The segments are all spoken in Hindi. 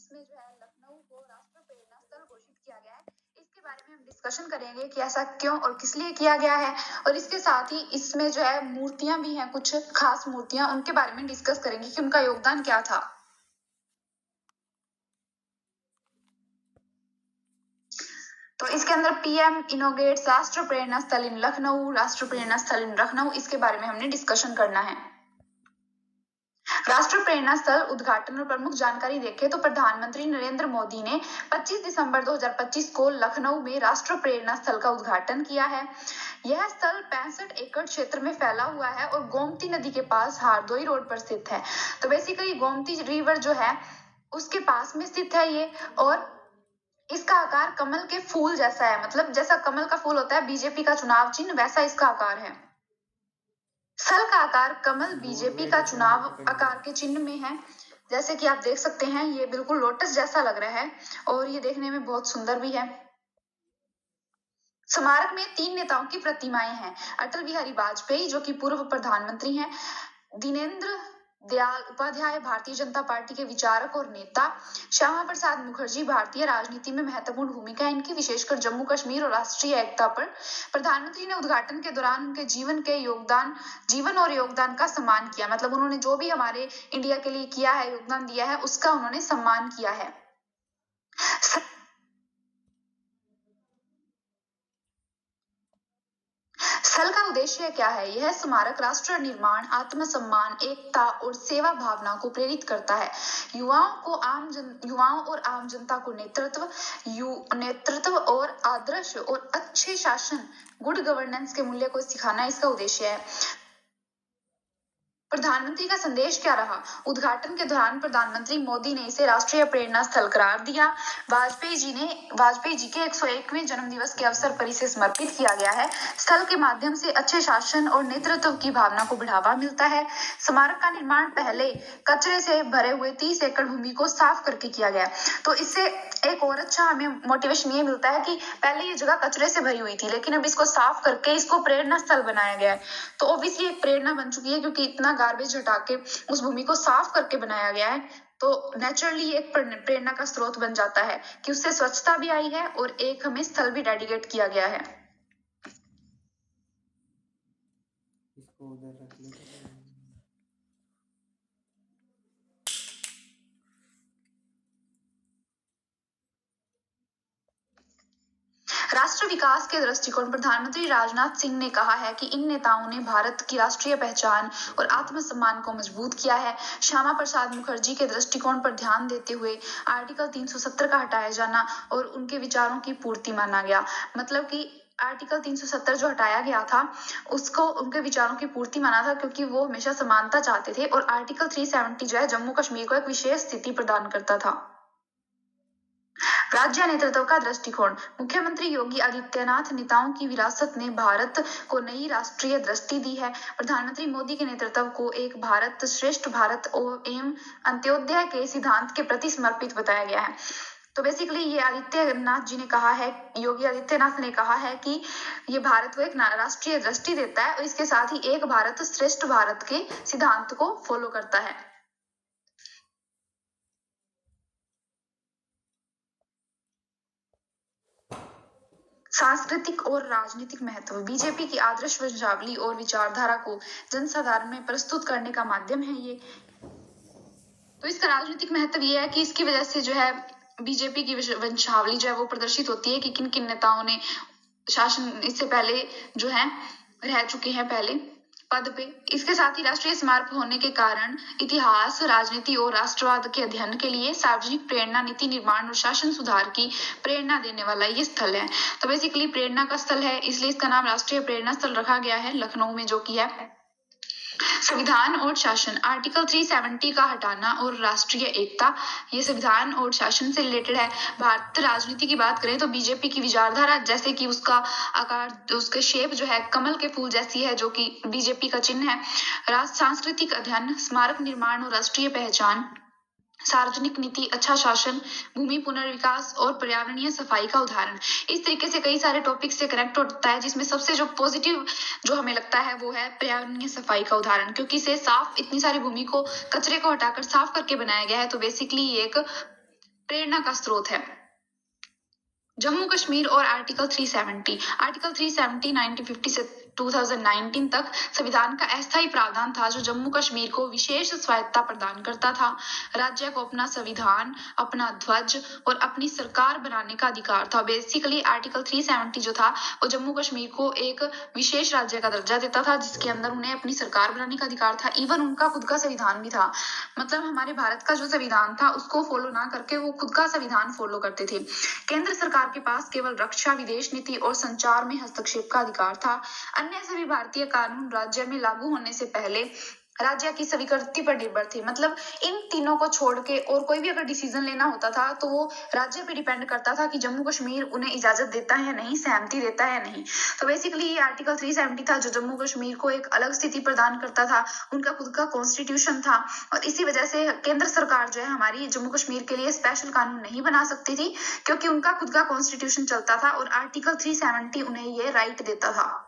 इसमें जो है लखनऊ को राष्ट्रीय प्रेरणा स्थल घोषित किया गया है। इसके बारे में हम डिस्कशन करेंगे कि ऐसा क्यों और किस लिए किया गया है, और इसके साथ ही इसमें जो है मूर्तियां भी हैं, कुछ खास मूर्तियां, उनके बारे में डिस्कस करेंगे कि उनका योगदान क्या था। तो इसके अंदर पीएम इनोग्रेट्स राष्ट्रीय प्रेरणा स्थल इन लखनऊ, राष्ट्रीय प्रेरणा स्थल इन लखनऊ, इसके बारे में हमने डिस्कशन करना है। राष्ट्रीय प्रेरणा स्थल उद्घाटन और प्रमुख जानकारी देखें तो प्रधानमंत्री नरेंद्र मोदी ने 25 दिसंबर 2025 को लखनऊ में राष्ट्रीय प्रेरणा स्थल का उद्घाटन किया है। यह स्थल 65 एकड़ क्षेत्र में फैला हुआ है और गोमती नदी के पास हारदोई रोड पर स्थित है। तो बेसिकली गोमती रिवर जो है उसके पास में स्थित है ये, और इसका आकार कमल के फूल जैसा है, मतलब जैसा कमल का फूल होता है बीजेपी का चुनाव चिन्ह, वैसा इसका आकार है। स्थल का आकार कमल बीजेपी का चुनाव आकार के चिन्ह में है। जैसे कि आप देख सकते हैं ये बिल्कुल लोटस जैसा लग रहा है और ये देखने में बहुत सुंदर भी है। स्मारक में 3 नेताओं की प्रतिमाएं हैं। अटल बिहारी वाजपेयी जो कि पूर्व प्रधानमंत्री हैं, दीनेंद्र दयाल उपाध्याय भारतीय जनता पार्टी के विचारक और नेता, श्यामा प्रसाद मुखर्जी भारतीय राजनीति में महत्वपूर्ण भूमिका है इनकी, विशेषकर जम्मू कश्मीर और राष्ट्रीय एकता पर। प्रधानमंत्री ने उद्घाटन के दौरान उनके जीवन और योगदान का सम्मान किया, मतलब उन्होंने जो भी हमारे इंडिया के लिए किया है, योगदान दिया है, उसका उन्होंने सम्मान किया है। स्थल का उद्देश्य क्या है? यह स्मारक राष्ट्र निर्माण, आत्मसम्मान, एकता और सेवा भावना को प्रेरित करता है। युवाओं और आम जनता को नेतृत्व और आदर्श और अच्छे शासन, गुड गवर्नेंस के मूल्य को सिखाना इसका उद्देश्य है। प्रधानमंत्री का संदेश क्या रहा? उद्घाटन के दौरान प्रधानमंत्री मोदी ने इसे राष्ट्रीय प्रेरणा स्थल करार दिया। वाजपेयी जी के 101वें जन्मदिवस के अवसर पर इसे समर्पित किया गया है। स्थल के माध्यम से अच्छे शासन और नेतृत्व की भावना को बढ़ावा मिलता है। स्मारक का निर्माण पहले कचरे से भरे हुए 30 एकड़ भूमि को साफ करके किया गया। तो इससे एक और अच्छा हमें मोटिवेशन ये मिलता है कि पहले ये जगह कचरे से भरी हुई थी, लेकिन अब इसको साफ करके इसको प्रेरणा स्थल बनाया गया है। तो ऑब्वियसली एक प्रेरणा बन चुकी है, क्योंकि इतना गार्बेज हटा के उस भूमि को साफ करके बनाया गया है। तो नेचुरली एक प्रेरणा का स्रोत बन जाता है कि उससे स्वच्छता भी आई है और एक हमें स्थल भी डेडिकेट किया गया है। इसको उधर रख लेते हैं। राष्ट्र विकास के दृष्टिकोण, प्रधानमंत्री राजनाथ सिंह ने कहा है कि इन नेताओं ने भारत की राष्ट्रीय पहचान और आत्मसम्मान को मजबूत किया है। श्यामा प्रसाद मुखर्जी के दृष्टिकोण पर ध्यान देते हुए आर्टिकल 370 का हटाया जाना और उनके विचारों की पूर्ति माना गया। मतलब कि आर्टिकल 370 जो हटाया गया था उसको उनके विचारों की पूर्ति माना था, क्योंकि वो हमेशा समानता चाहते थे, और आर्टिकल 370 जो है जम्मू कश्मीर को एक विशेष स्थिति प्रदान करता था। राज्य नेतृत्व का दृष्टिकोण, मुख्यमंत्री योगी आदित्यनाथ नेताओं की विरासत ने भारत को नई राष्ट्रीय दृष्टि दी है। प्रधानमंत्री मोदी के नेतृत्व को एक भारत श्रेष्ठ भारत एवं अंत्योदय के सिद्धांत के प्रति समर्पित बताया गया है। तो बेसिकली ये आदित्यनाथ जी ने कहा है, योगी आदित्यनाथ ने कहा है कि ये भारत को एक राष्ट्रीय दृष्टि देता है और इसके साथ ही एक भारत श्रेष्ठ भारत के सिद्धांत को फॉलो करता है। सांस्कृतिक और राजनीतिक महत्व, बीजेपी की आदर्श वंशावली और विचारधारा को जनसाधारण में प्रस्तुत करने का माध्यम है ये। तो इसका राजनीतिक महत्व ये है कि इसकी वजह से जो है बीजेपी की वंशावली जो है वो प्रदर्शित होती है कि किन किन नेताओं ने शासन इससे पहले जो है रह चुके हैं पहले पद पे। इसके साथ ही राष्ट्रीय स्मारक होने के कारण इतिहास, राजनीति और राष्ट्रवाद के अध्ययन के लिए सार्वजनिक प्रेरणा, नीति निर्माण और शासन सुधार की प्रेरणा देने वाला ये स्थल है। तो बेसिकली प्रेरणा का स्थल है, इसलिए इसका नाम राष्ट्रीय प्रेरणा स्थल रखा गया है लखनऊ में, जो कि है। संविधान और शासन, आर्टिकल 370 का हटाना और राष्ट्रीय एकता, ये संविधान और शासन से रिलेटेड है। भारत राजनीति की बात करें तो बीजेपी की विचारधारा, जैसे कि उसका आकार, उसके शेप जो है कमल के फूल जैसी है, जो कि बीजेपी का चिन्ह है। सांस्कृतिक अध्ययन, स्मारक निर्माण और राष्ट्रीय पहचान, सार्वजनिक नीति, अच्छा शासन, भूमि पुनर्विकास और पर्यावरणीय सफाई का उदाहरण। इस तरीके से कई सारे टॉपिक से कनेक्ट होता है, जिसमें सबसे जो पॉजिटिव जो हमें लगता है वो है पर्यावरणीय सफाई का उदाहरण, क्योंकि इसे साफ, इतनी सारी भूमि को, कचरे को हटाकर साफ करके बनाया गया है। तो बेसिकली ये एक प्रेरणा का स्रोत है। जम्मू कश्मीर और आर्टिकल 370 1950 से 2019 तक संविधान का अस्थायी प्रावधान था जो जम्मू कश्मीर को विशेष स्वायत्तता प्रदान करता था। राज्य को अपना संविधान, अपना ध्वज और अपनी सरकार बनाने का अधिकार था। बेसिकली आर्टिकल 370 जो था वो जम्मू कश्मीर को एक विशेष राज्य का दर्जा देता था, जिसके अंदर उन्हें अपनी सरकार बनाने का अधिकार था। इवन उनका खुद का संविधान भी था। मतलब हमारे भारत का जो संविधान था उसको फॉलो ना करके वो खुद का संविधान फॉलो करते थे। केंद्र सरकार के पास केवल रक्षा, विदेश नीति और संचार में हस्तक्षेप का अधिकार था। अन्य सभी भारतीय कानून राज्य में लागू होने से पहले राज्य की स्वीकृति पर निर्भर थे। मतलब इन तीनों को छोड़ के और कोई भी अगर डिसीजन लेना होता था तो वो राज्य पे डिपेंड करता था कि जम्मू कश्मीर उन्हें इजाजत देता है या नहीं, सहमति देता है या नहीं। तो बेसिकली ये आर्टिकल 370 था जो जम्मू कश्मीर को एक अलग स्थिति प्रदान करता था। उनका खुद का कॉन्स्टिट्यूशन था और इसी वजह से केंद्र सरकार जो है हमारी जम्मू कश्मीर के लिए स्पेशल कानून नहीं बना सकती थी, क्योंकि उनका खुद का कॉन्स्टिट्यूशन चलता था और आर्टिकल 370 उन्हें ये राइट देता था।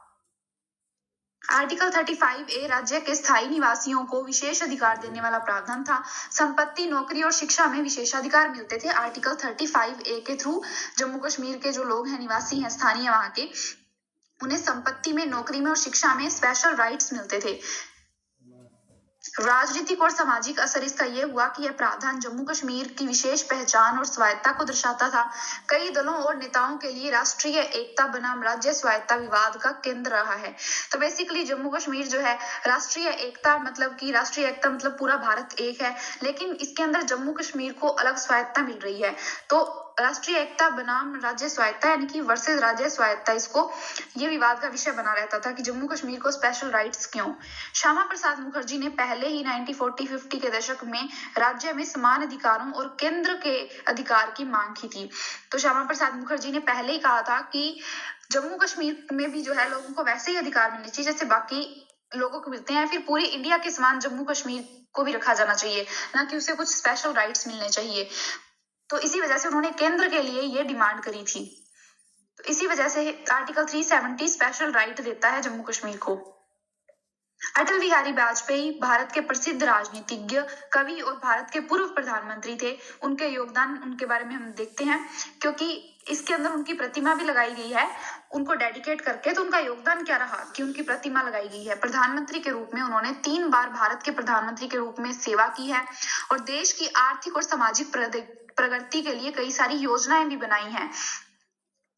आर्टिकल 35A राज्य के स्थायी निवासियों को विशेष अधिकार देने वाला प्रावधान था। संपत्ति, नौकरी और शिक्षा में विशेषाधिकार मिलते थे। आर्टिकल 35A के थ्रू जम्मू कश्मीर के जो लोग हैं, निवासी हैं, स्थानीय वहां के, उन्हें संपत्ति में, नौकरी में और शिक्षा में स्पेशल राइट्स मिलते थे। राजनीतिक और सामाजिक असर इसका यह हुआ कि यह प्रावधान जम्मू कश्मीर की विशेष पहचान और स्वायत्तता को दर्शाता था। कई दलों और नेताओं के लिए राष्ट्रीय एकता बनाम राज्य स्वायत्तता विवाद का केंद्र रहा है। तो बेसिकली जम्मू कश्मीर जो है, राष्ट्रीय एकता मतलब कि राष्ट्रीय एकता मतलब पूरा भारत एक है, लेकिन इसके अंदर जम्मू कश्मीर को अलग स्वायत्तता मिल रही है। तो राष्ट्रीय एकता बनाम राज्य स्वायत्तता यानी कि वर्सेस राज्य स्वायत्तता, इसको ये विवाद का विषय बना रहता था कि जम्मू कश्मीर को स्पेशल राइट्स क्यों। श्यामा प्रसाद मुखर्जी ने पहले ही 1940-50 के दशक में राज्य में समान अधिकारों और केंद्र के अधिकार की मांग की थी। तो श्यामा प्रसाद मुखर्जी ने पहले ही कहा था कि जम्मू कश्मीर में भी जो है लोगों को वैसे ही अधिकार मिलने चाहिए जैसे बाकी लोगों को मिलते हैं, फिर पूरी इंडिया के समान जम्मू कश्मीर को भी रखा जाना चाहिए, ना कि उसे कुछ स्पेशल राइट्स मिलने चाहिए। तो इसी वजह से उन्होंने केंद्र के लिए ये डिमांड करी थी। तो इसी वजह से आर्टिकल 370 स्पेशल राइट देता है जम्मू कश्मीर को। अटल बिहारी वाजपेयी भारत के प्रसिद्ध राजनीतिज्ञ, कवि और भारत के पूर्व प्रधानमंत्री थे। उनके योगदान, उनके बारे में हम देखते हैं, क्योंकि इसके अंदर उनकी प्रतिमा भी लगाई गई है उनको डेडिकेट करके। तो उनका योगदान क्या रहा कि उनकी प्रतिमा लगाई गई है। प्रधानमंत्री के रूप में उन्होंने 3 बार भारत के प्रधानमंत्री के रूप में सेवा की है और देश की आर्थिक और सामाजिक प्रगति के लिए कई सारी योजनाएं भी बनाई हैं।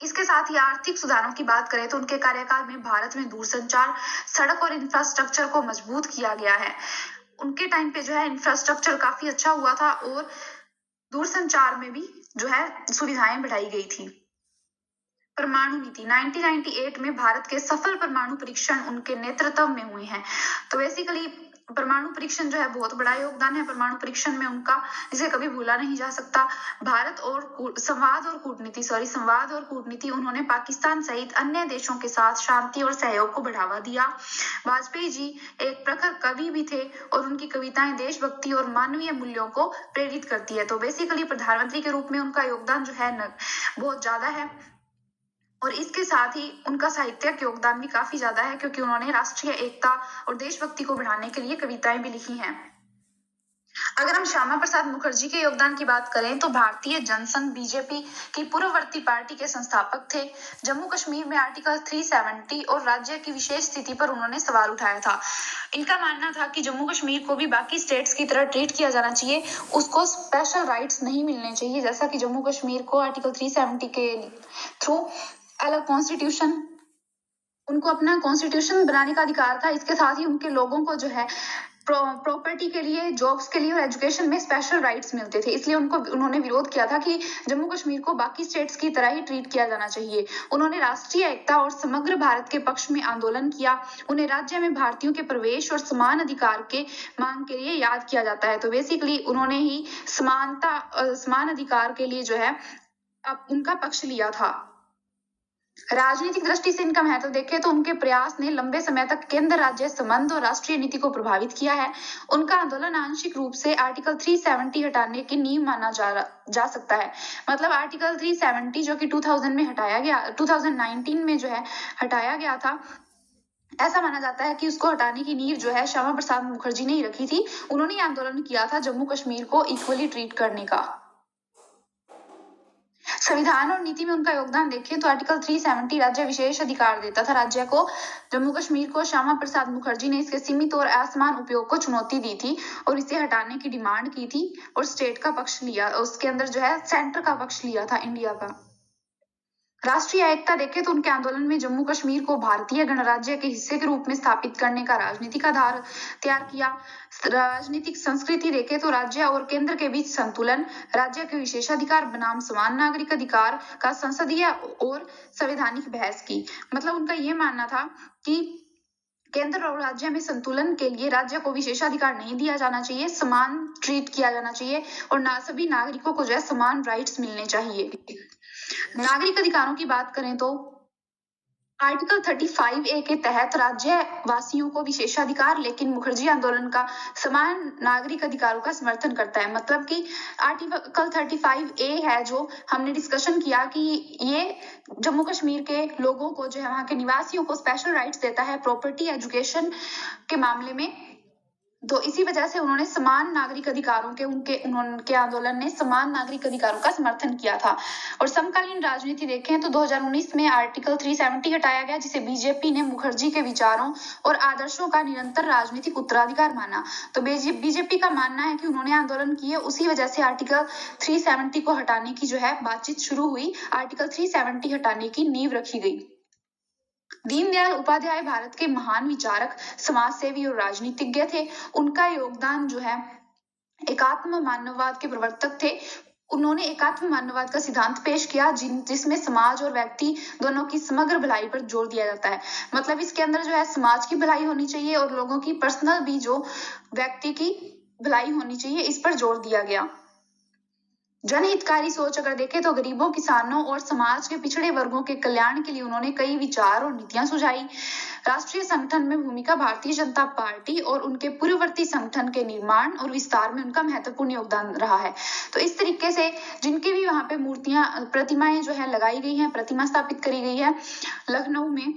इसके साथ ही आर्थिक सुधारों की बात करें तो उनके कार्यकाल में भारत में दूरसंचार, सड़क और इंफ्रास्ट्रक्चर को मजबूत किया गया है। उनके टाइम पे जो है इंफ्रास्ट्रक्चर काफी अच्छा हुआ था और दूरसंचार में भी जो है सुविधाएं बढ़ाई गई थी। परमाणु नीति 1998 में भारत के सफल परमाणु परीक्षण उनके नेतृत्व में हुए हैं। तो बेसिकली परमाणु परीक्षण जो है बहुत बड़ा योगदान है परमाणु परीक्षण में उनका, जिसे कभी भूला नहीं जा सकता। भारत और संवाद और कूटनीति उन्होंने पाकिस्तान सहित अन्य देशों के साथ शांति और सहयोग को बढ़ावा दिया। वाजपेयी जी एक प्रखर कवि भी थे और उनकी कविताएं देशभक्ति और मानवीय मूल्यों को प्रेरित करती है। तो बेसिकली प्रधानमंत्री के रूप में उनका योगदान जो है बहुत ज्यादा है और इसके साथ ही उनका साहित्यिक योगदान भी काफी ज्यादा है, क्योंकि उन्होंने राष्ट्रीय एकता और देशभक्ति को बढ़ाने के लिए कविताएं भी लिखी हैं। अगर हम श्यामा प्रसाद मुखर्जी के योगदान की बात करें तो भारतीय जनसंघ बीजेपी की पूर्ववर्ती पार्टी के संस्थापक थे। जम्मू कश्मीर में आर्टिकल 370 और राज्य की विशेष स्थिति पर उन्होंने सवाल उठाया था। इनका मानना था कि जम्मू कश्मीर को भी बाकी स्टेट्स की तरह ट्रीट किया जाना चाहिए, उसको स्पेशल राइट्स नहीं मिलने चाहिए, जैसा कि जम्मू कश्मीर को आर्टिकल 370 के थ्रू अलग कॉन्स्टिट्यूशन, उनको अपना कॉन्स्टिट्यूशन बनाने का अधिकार था। इसके साथ ही उनके लोगों को जो है प्रॉपर्टी के लिए, जॉब्स के लिए और एजुकेशन में स्पेशल राइट्स मिलते थे। इसलिए उन्होंने विरोध किया था कि जम्मू कश्मीर को बाकी स्टेट्स की तरह ही ट्रीट किया जाना चाहिए। उन्होंने राष्ट्रीय एकता और समग्र भारत के पक्ष में आंदोलन किया। उन्हें राज्य में भारतीयों के प्रवेश और समान अधिकार के मांग के लिए याद किया जाता है। तो बेसिकली उन्होंने ही समान अधिकार के लिए जो है उनका पक्ष लिया था। राजनीतिक दृष्टि से इनका महत्व देखें तो उनके प्रयास ने लंबे समय तक केंद्र राज्य संबंध और राष्ट्रीय नीति को प्रभावित किया है। उनका आंदोलन आंशिक रूप से आर्टिकल 370 हटाने की नींव माना जा सकता है। मतलब आर्टिकल 370 जो कि 2000 में हटाया गया, 2019 में जो है हटाया गया था, ऐसा माना जाता है कि उसको हटाने की नींव जो है श्यामा प्रसाद मुखर्जी ने ही रखी थी। उन्होंने आंदोलन किया था जम्मू कश्मीर को इक्वली ट्रीट करने का। संविधान और नीति में उनका योगदान देखें तो आर्टिकल 370 राज्य विशेष अधिकार देता था राज्य को। जम्मू कश्मीर को श्यामा प्रसाद मुखर्जी ने इसके सीमित और असमान उपयोग को चुनौती दी थी और इसे हटाने की डिमांड की थी और स्टेट का पक्ष लिया, उसके अंदर जो है सेंटर का पक्ष लिया था, इंडिया का। राष्ट्रीय एकता देखें तो उनके आंदोलन में जम्मू कश्मीर को भारतीय गणराज्य के हिस्से के रूप में स्थापित करने का राजनीतिक आधार तैयार किया। राजनीतिक संस्कृति देखें तो राज्य और केंद्र के बीच संतुलन, राज्य के विशेषाधिकार बनाम समान नागरिक अधिकार का संसदीय और संवैधानिक बहस की। मतलब उनका ये मानना था कि केंद्र और राज्य में संतुलन के लिए राज्य को विशेषाधिकार नहीं दिया जाना चाहिए, समान ट्रीट किया जाना चाहिए और सभी नागरिकों को जो है समान राइट्स मिलने चाहिए। नागरिक अधिकारों की बात करें तो आर्टिकल 35A के तहत राज्य वासियों को विशेषाधिकार, लेकिन मुखर्जी आंदोलन का समान नागरिक अधिकारों का समर्थन करता है। मतलब कि आर्टिकल 35A है जो हमने डिस्कशन किया कि ये जम्मू कश्मीर के लोगों को जो है वहां के निवासियों को स्पेशल राइट्स देता है प्रॉपर्टी एजुकेशन के मामले में। तो इसी वजह से उन्होंने समान नागरिक अधिकारों के उनके आंदोलन ने समान नागरिक अधिकारों का समर्थन किया था। और समकालीन राजनीति देखें तो 2019 में आर्टिकल 370 हटाया गया, जिसे बीजेपी ने मुखर्जी के विचारों और आदर्शों का निरंतर राजनीतिक उत्तराधिकार माना। तो बीजेपी का मानना है कि उन्होंने आंदोलन किए, उसी वजह से आर्टिकल 370 को हटाने की जो है बातचीत शुरू हुई, आर्टिकल 370 हटाने की नींव रखी गई। दीनदयाल उपाध्याय भारत के महान विचारक, समाजसेवी और राजनीतिज्ञ थे। उनका योगदान जो है एकात्म मानववाद के प्रवर्तक थे। उन्होंने एकात्म मानववाद का सिद्धांत पेश किया जिसमें समाज और व्यक्ति दोनों की समग्र भलाई पर जोर दिया जाता है। मतलब इसके अंदर जो है समाज की भलाई होनी चाहिए और लोगों की पर्सनल भी जो व्यक्ति की भलाई होनी चाहिए, इस पर जोर दिया गया। जनहितकारी सोच अगर देखें तो गरीबों, किसानों और समाज के पिछड़े वर्गों के कल्याण के लिए उन्होंने कई विचार और नीतियां सुझाई। राष्ट्रीय संगठन में भूमिका भारतीय जनता पार्टी और उनके पूर्ववर्ती संगठन के निर्माण और विस्तार में उनका महत्वपूर्ण योगदान रहा है। तो इस तरीके से जिनकी भी वहां पे मूर्तियां, प्रतिमाएं जो है लगाई गई हैं, प्रतिमा स्थापित करी गई है लखनऊ में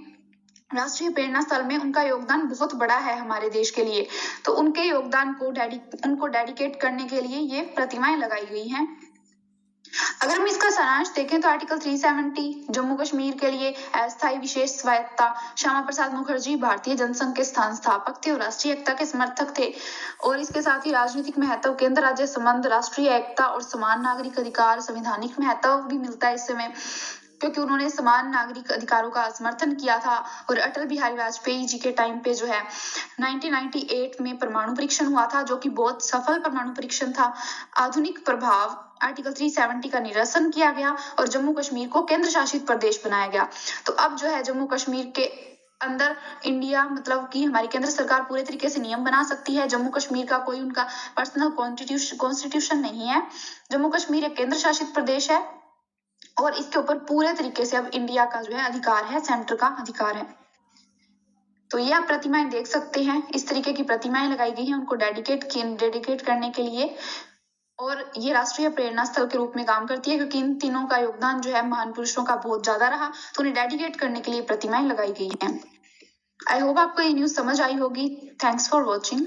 राष्ट्रीय प्रेरणा स्थल में, उनका योगदान बहुत बड़ा है हमारे देश के लिए। तो उनके योगदान को उनको डेडिकेट करने के लिए ये प्रतिमाएं लगाई गई हैं। अगर हम इसका सारांश देखें तो आर्टिकल 370 जम्मू कश्मीर के लिए अस्थायी विशेष स्वायत्ता, श्यामा प्रसाद मुखर्जी भारतीय जनसंघ के स्थापक थे और राष्ट्रीय एकता के समर्थक थे। और इसके साथ ही राजनीतिक महत्व, केंद्र राज्य संबंध, राष्ट्रीय एकता और समान नागरिक अधिकार, संवैधानिक महत्व भी मिलता है इसमें, क्योंकि उन्होंने समान नागरिक अधिकारों का समर्थन किया था। और अटल बिहारी वाजपेयी जी के टाइम पे जो है 1998 में परमाणु परीक्षण हुआ था, जो कि बहुत सफल परमाणु परीक्षण था। आधुनिक प्रभाव आर्टिकल 370 का निरसन किया गया और जम्मू कश्मीर को केंद्र शासित प्रदेश बनाया गया। तो अब जो है जम्मू कश्मीर के अंदर इंडिया, मतलब कि हमारी केंद्र सरकार पूरे तरीके से नियम बना सकती है। जम्मू कश्मीर का कोई उनका पर्सनल कॉन्स्टिट्यूशन नहीं है। जम्मू कश्मीर एक केंद्र शासित प्रदेश है और इसके ऊपर पूरे तरीके से अब इंडिया का जो है अधिकार है, सेंटर का अधिकार है। तो ये आप प्रतिमाएं देख सकते हैं, इस तरीके की प्रतिमाएं लगाई गई हैं उनको डेडिकेट करने के लिए। और ये राष्ट्रीय प्रेरणा स्थल के रूप में काम करती है, क्योंकि इन तीनों का योगदान जो है महान पुरुषों का बहुत ज्यादा रहा, तो उन्हें डेडिकेट करने के लिए प्रतिमाएं लगाई गई हैं। आई होप आपको ये न्यूज समझ आई होगी। Thanks for watching.